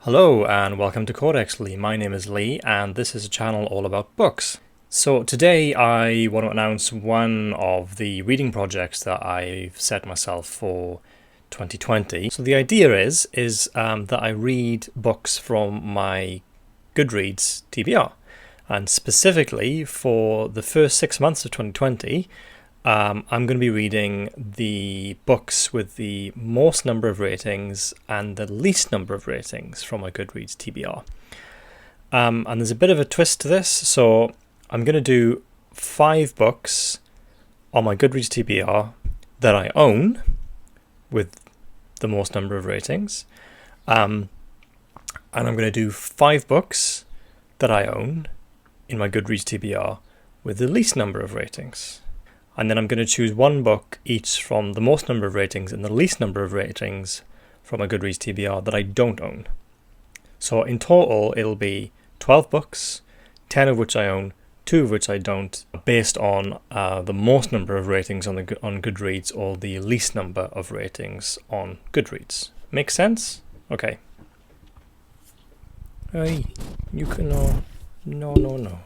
Hello and welcome to Codex Lee. My name is Lee and this is a channel all about books. So today I want to announce one of the reading projects that I've set myself for 2020. So the idea is that I read books from my Goodreads TBR, and specifically for the first 6 months of 2020 I'm going to be reading the books with the most number of ratings and the least number of ratings from my Goodreads TBR. And there's a bit of a twist to this, so I'm going to do 5 books on my Goodreads TBR that I own with the most number of ratings. And I'm going to do 5 books that I own in my Goodreads TBR with the least number of ratings. And then I'm going to choose one book each from the most number of ratings and the least number of ratings from a Goodreads TBR that I don't own. So in total, it'll be 12 books, 10 of which I own, 2 of which I don't, based on the most number of ratings on Goodreads or the least number of ratings on Goodreads. Make sense? Okay. Hey, you can no.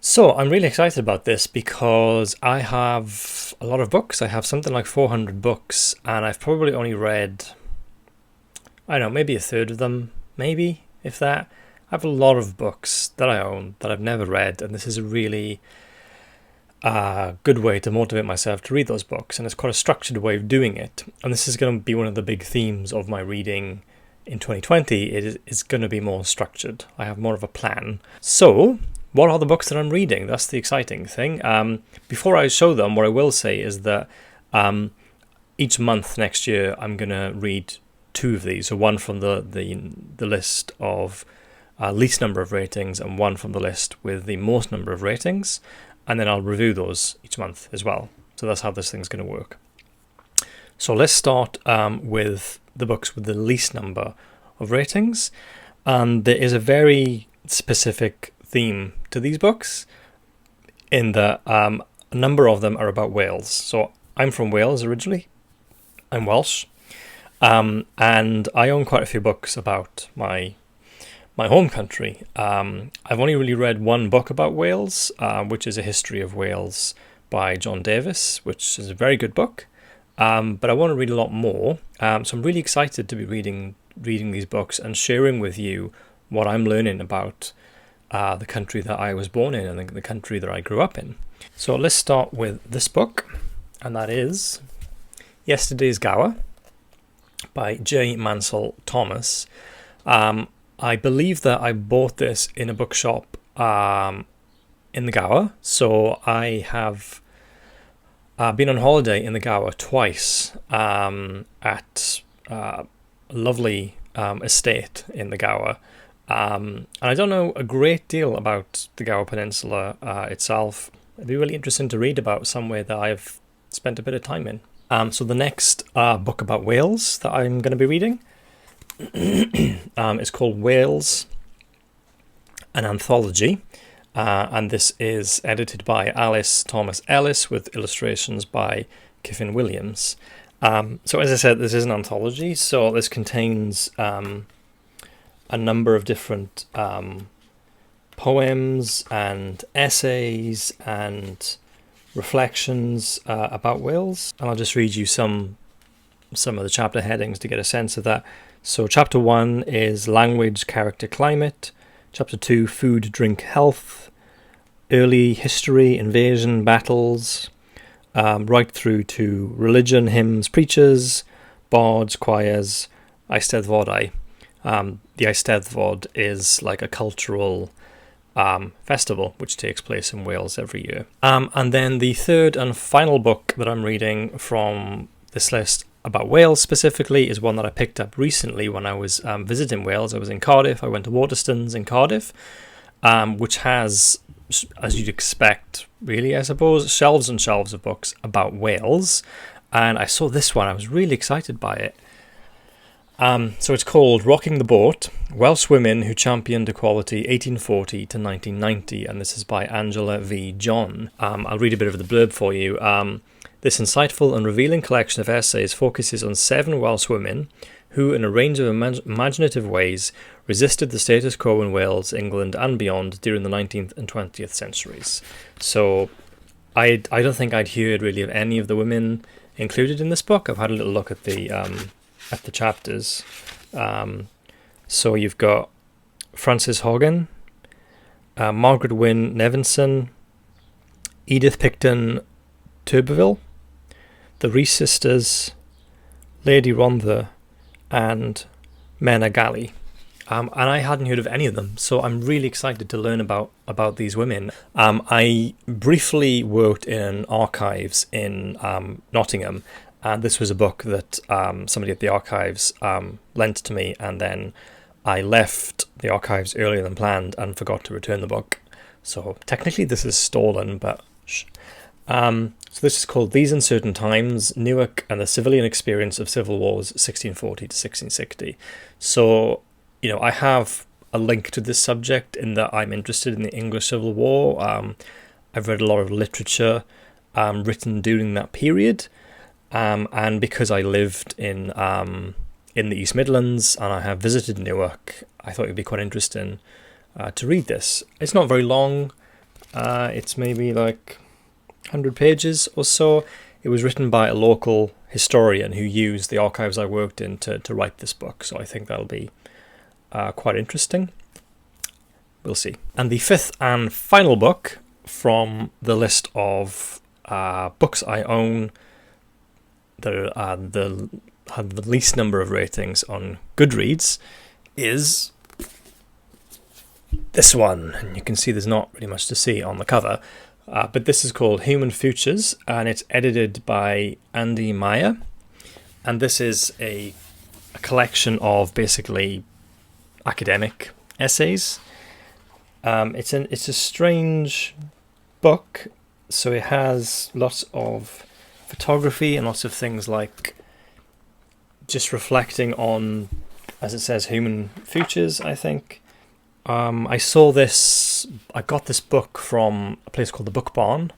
So I'm really excited about this because I have a lot of books. I have something like 400 books and I've probably only read, I don't know, maybe a third of them, maybe, if that. I have a lot of books that I own that I've never read, and this is a really good way to motivate myself to read those books, and it's quite a structured way of doing it. And this is going to be one of the big themes of my reading in 2020. It is going to be more structured. I have more of a plan. So what are the books that I'm reading? That's the exciting thing. Before I show them, what I will say is that each month next year I'm going to read 2 of these. So one from the list of least number of ratings and one from the list with the most number of ratings. And then I'll review those each month as well. So that's how this thing's going to work. So let's start with the books with the least number of ratings. And there is a very specific theme to these books in that a number of them are about Wales. So I'm from Wales originally. I'm Welsh. And I own quite a few books about my home country. I've only really read one book about Wales, which is A History of Wales by John Davis, which is a very good book. But I want to read a lot more. So I'm really excited to be reading these books and sharing with you what I'm learning about the country that I was born in and the country that I grew up in. So let's start with this book, and that is Yesterday's Gower by J. Mansel Thomas. I believe that I bought this in a bookshop in the Gower. So I have been on holiday in the Gower twice at a lovely estate in the Gower. And I don't know a great deal about the Gower Peninsula itself. It'd be really interesting to read about somewhere that I've spent a bit of time in. So the next book about Wales that I'm going to be reading is called Wales, an Anthology. And this is edited by Alice Thomas Ellis with illustrations by Kiffin Williams. So as I said, this is an anthology. So this contains a number of different poems and essays and reflections about Wales, and I'll just read you some of the chapter headings to get a sense of that. So chapter 1 is Language, Character, Climate. Chapter 2, Food, Drink, Health. Early History, Invasion, Battles. Right through to Religion, Hymns, Preachers, Bards, Choirs, Eisteddfodau. The Eisteddfod is like a cultural festival which takes place in Wales every year. And then the third and final book that I'm reading from this list about Wales specifically is one that I picked up recently when I was visiting Wales. I was in Cardiff. I went to Waterstones in Cardiff, which has, as you'd expect, really, I suppose, shelves and shelves of books about Wales. And I saw this one. I was really excited by it. So it's called Rocking the Boat, Welsh Women Who Championed Equality 1840 to 1990, and this is by Angela V. John. I'll read a bit of the blurb for you. This insightful and revealing collection of essays focuses on 7 Welsh women who in a range of imaginative ways resisted the status quo in Wales, England and beyond during the 19th and 20th centuries. So I don't think I'd heard really of any of the women included in this book. I've had a little look at the chapters. So you've got Frances Hogan, Margaret Wynne Nevinson, Edith Picton Turberville, the Rees sisters, Lady Rhondda, and Mena Gali. And I hadn't heard of any of them, so I'm really excited to learn about these women. I briefly worked in archives in Nottingham, and this was a book that somebody at the archives lent to me, and then I left the archives earlier than planned and forgot to return the book. So technically this is stolen, but shh. So this is called These Uncertain Times, Newark and the Civilian Experience of Civil Wars 1640 to 1660. So, you know, I have a link to this subject in that I'm interested in the English Civil War. I've read a lot of literature written during that period. And because I lived in the East Midlands and I have visited Newark, I thought it would be quite interesting to read this. It's not very long. It's maybe like 100 pages or so. It was written by a local historian who used the archives I worked in to write this book. So I think that'll be quite interesting. We'll see. And the fifth and final book from the list of books I own that have the least number of ratings on Goodreads is this one. And you can see there's not really much to see on the cover. But this is called Human Futures, and it's edited by Andy Miah. And this is a collection of basically academic essays. It's a strange book, so it has lots of photography and lots of things like just reflecting on, as it says, human futures, I think. I got this book from a place called the Book Barn,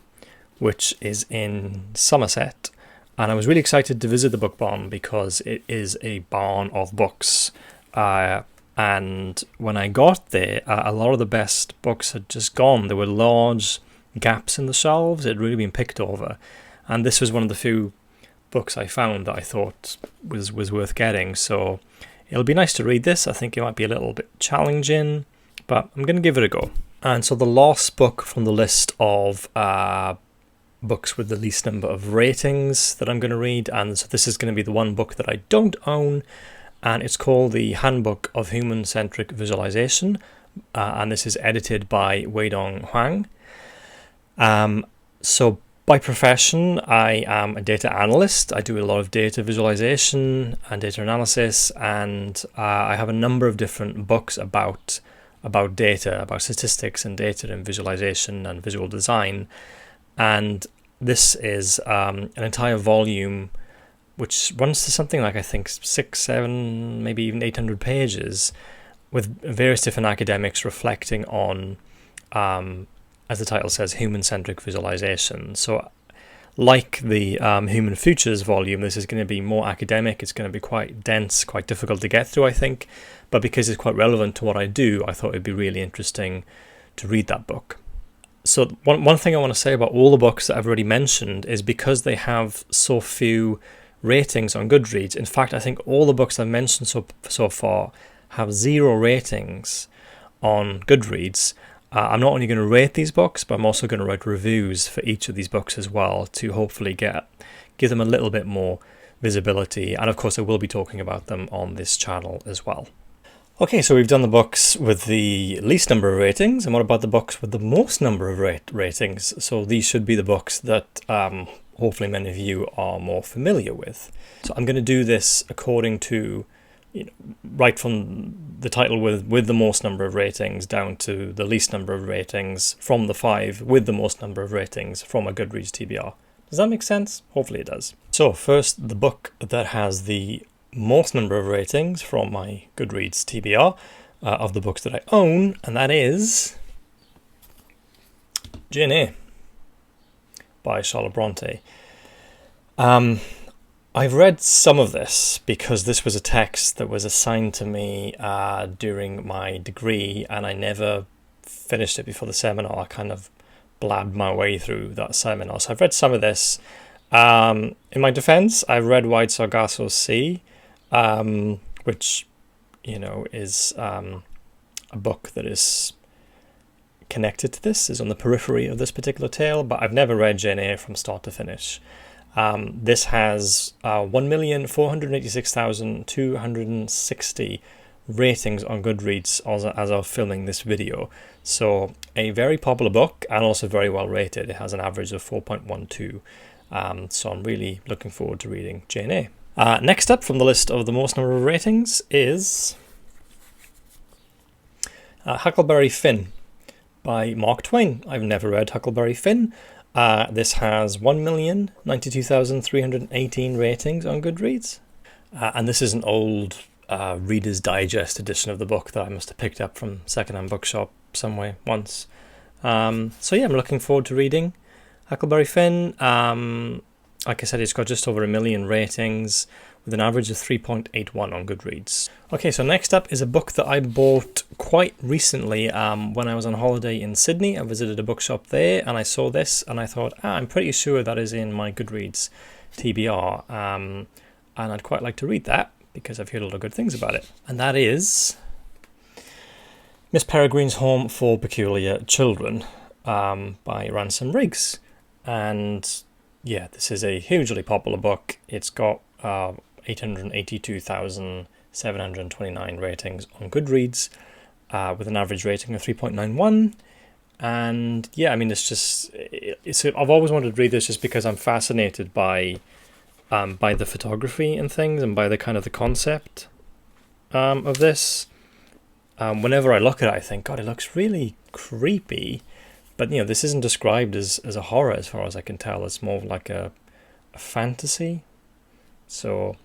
which is in Somerset, and I was really excited to visit the Book Barn because it is a barn of books, and when I got there, a lot of the best books had just gone. There were large gaps in the shelves. It had really been picked over, and this was one of the few books I found that I thought was worth getting, so it'll be nice to read this. I think it might be a little bit challenging, but I'm going to give it a go. And so the last book from the list of books with the least number of ratings that I'm going to read, and so this is going to be the one book that I don't own, and it's called The Handbook of Human-Centric Visualization, and this is edited by Weidong Huang. So by profession, I am a data analyst. I do a lot of data visualization and data analysis, and I have a number of different books about data, about statistics and data and visualization and visual design. And this is an entire volume which runs to something like, I think, 6, 7, maybe even 800 pages, with various different academics reflecting on, as the title says, human-centric visualization. So like the Human Futures volume, this is going to be more academic. It's going to be quite dense, quite difficult to get through, I think. But because it's quite relevant to what I do, I thought it'd be really interesting to read that book. So one thing I want to say about all the books that I've already mentioned is because they have so few ratings on Goodreads. In fact, I think all the books I've mentioned so far have 0 ratings on Goodreads. I'm not only going to rate these books, but I'm also going to write reviews for each of these books as well to hopefully give them a little bit more visibility. And of course, I will be talking about them on this channel as well. Okay, so we've done the books with the least number of ratings, and what about the books with the most number of ratings? So these should be the books that hopefully many of you are more familiar with. So I'm going to do this according to, right from the title with the most number of ratings down to the least number of ratings from the 5 with the most number of ratings from a Goodreads TBR. Does that make sense? Hopefully it does. So first, the book that has the most number of ratings from my Goodreads TBR of the books that I own, and that is Jane Eyre by Charlotte Brontë. I've read some of this because this was a text that was assigned to me during my degree, and I never finished it before the seminar. I kind of blabbed my way through that seminar. So I've read some of this. In my defense, I've read Wide Sargasso Sea, which, is a book that is connected to this, is on the periphery of this particular tale, but I've never read Jane Eyre from start to finish. This has 1,486,260 ratings on Goodreads as of filming this video. So a very popular book and also very well rated. It has an average of 4.12. So I'm really looking forward to reading Jane Eyre. Next up from the list of the most number of ratings is Huckleberry Finn by Mark Twain. I've never read Huckleberry Finn. This has 1,092,318 ratings on Goodreads. And this is an old Reader's Digest edition of the book that I must have picked up from secondhand bookshop somewhere once. So yeah, I'm looking forward to reading Huckleberry Finn. Like I said, it's got just over 1 million ratings with an average of 3.81 on Goodreads. Okay, so next up is a book that I bought quite recently when I was on holiday in Sydney. I visited a bookshop there and I saw this and I thought, I'm pretty sure that is in my Goodreads TBR. And I'd quite like to read that because I've heard a lot of good things about it. And that is Miss Peregrine's Home for Peculiar Children by Ransom Riggs. And yeah, this is a hugely popular book. It's got 882,729 ratings on Goodreads with an average rating of 3.91. And yeah, I mean, I've always wanted to read this just because I'm fascinated by the photography and things and by the kind of the concept of this. Whenever I look at it, I think, God, it looks really creepy. But, this isn't described as a horror as far as I can tell. It's more like a fantasy. So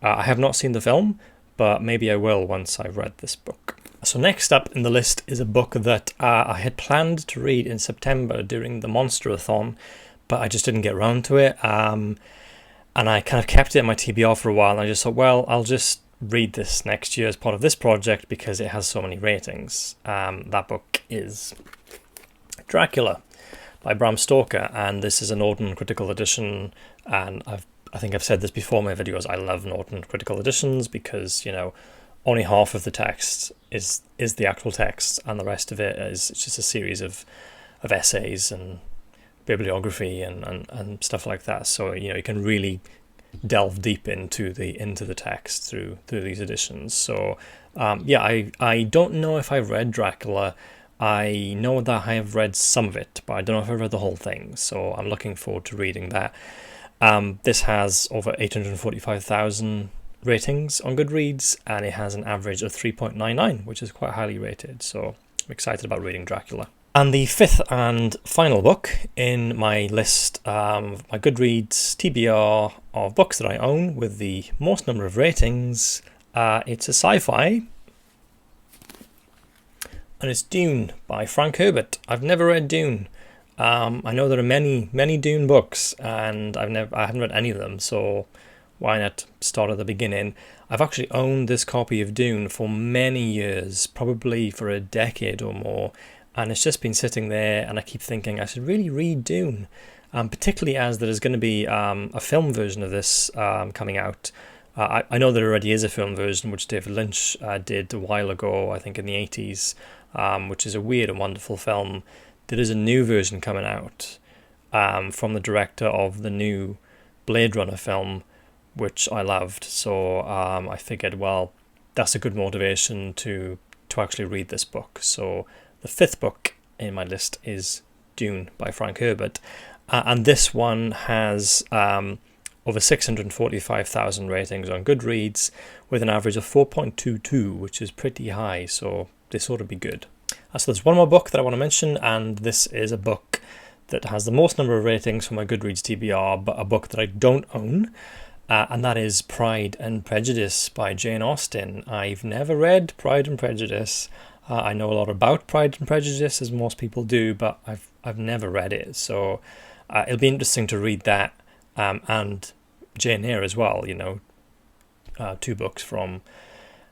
I have not seen the film, but maybe I will once I've read this book. So next up in the list is a book that I had planned to read in September during the Monsterathon, but I just didn't get around to it. And I kind of kept it in my TBR for a while, and I just thought, well, I'll just read this next year as part of this project because it has so many ratings. That book is Dracula by Bram Stoker, and this is a Norton Critical Edition, and I think I've said this before in my videos. I love Norton Critical Editions because only half of the text is the actual text, and the rest of it is just a series of essays and bibliography and stuff like that. So you can really delve deep into the text through these editions. So I don't know if I've read Dracula. I know that I have read some of it, but I don't know if I've read the whole thing, so I'm looking forward to reading that. This has over 845,000 ratings on Goodreads, and it has an average of 3.99, which is quite highly rated, so I'm excited about reading Dracula. And the fifth and final book in my list, my Goodreads TBR of books that I own with the most number of ratings, it's a sci-fi. And it's Dune by Frank Herbert. I've never read Dune. I know there are many Dune books, and I haven't read any of them, so why not start at the beginning? I've actually owned this copy of Dune for many years, probably for a decade or more, and it's just been sitting there, and I keep thinking I should really read Dune, particularly as there is going to be a film version of this coming out. I know there already is a film version, which David Lynch did a while ago, I think in the 80s, which is a weird and wonderful film. There is a new version coming out from the director of the new Blade Runner film, which I loved. So I figured, well, that's a good motivation to actually read this book. So the fifth book in my list is Dune by Frank Herbert. And this one has over 645,000 ratings on Goodreads with an average of 4.22, which is pretty high. So this ought to be good. So there's one more book that I want to mention, and this is a book that has the most number of ratings for my Goodreads TBR, but a book that I don't own, and that is Pride and Prejudice by Jane Austen. I've never read Pride and Prejudice. I know a lot about Pride and Prejudice, as most people do, but I've never read it, so it'll be interesting to read that and Jane Eyre as well, you know, two books from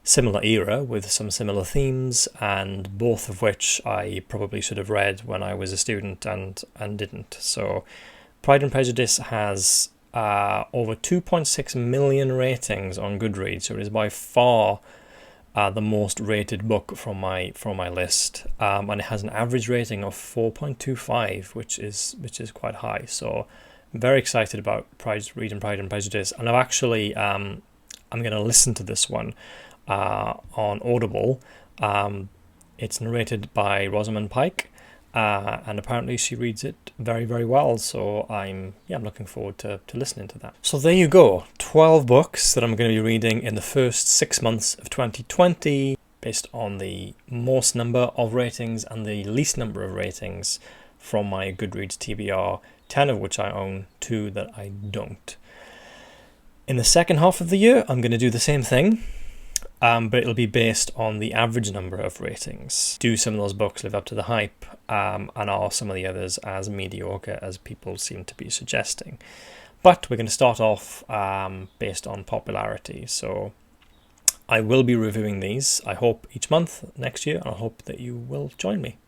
similar era with some similar themes, and both of which I probably should have read when I was a student and didn't. So Pride and Prejudice has over 2.6 million ratings on Goodreads, so it is by far the most rated book from my list, and it has an average rating of 4.25, which is quite high. So I'm very excited about reading Pride and Prejudice, and I've actually I'm going to listen to this one on Audible. It's narrated by Rosamund Pike, and apparently she reads it very, very well. So I'm looking forward to listening to that. So there you go, 12 books that I'm going to be reading in the first 6 months of 2020, based on the most number of ratings and the least number of ratings from my Goodreads TBR, 10 of which I own, 2 that I don't. In the second half of the year, I'm going to do the same thing, but it'll be based on the average number of ratings. Do some of those books live up to the hype, and are some of the others as mediocre as people seem to be suggesting? But we're going to start off based on popularity. So I will be reviewing these, I hope, each month next year, and I hope that you will join me.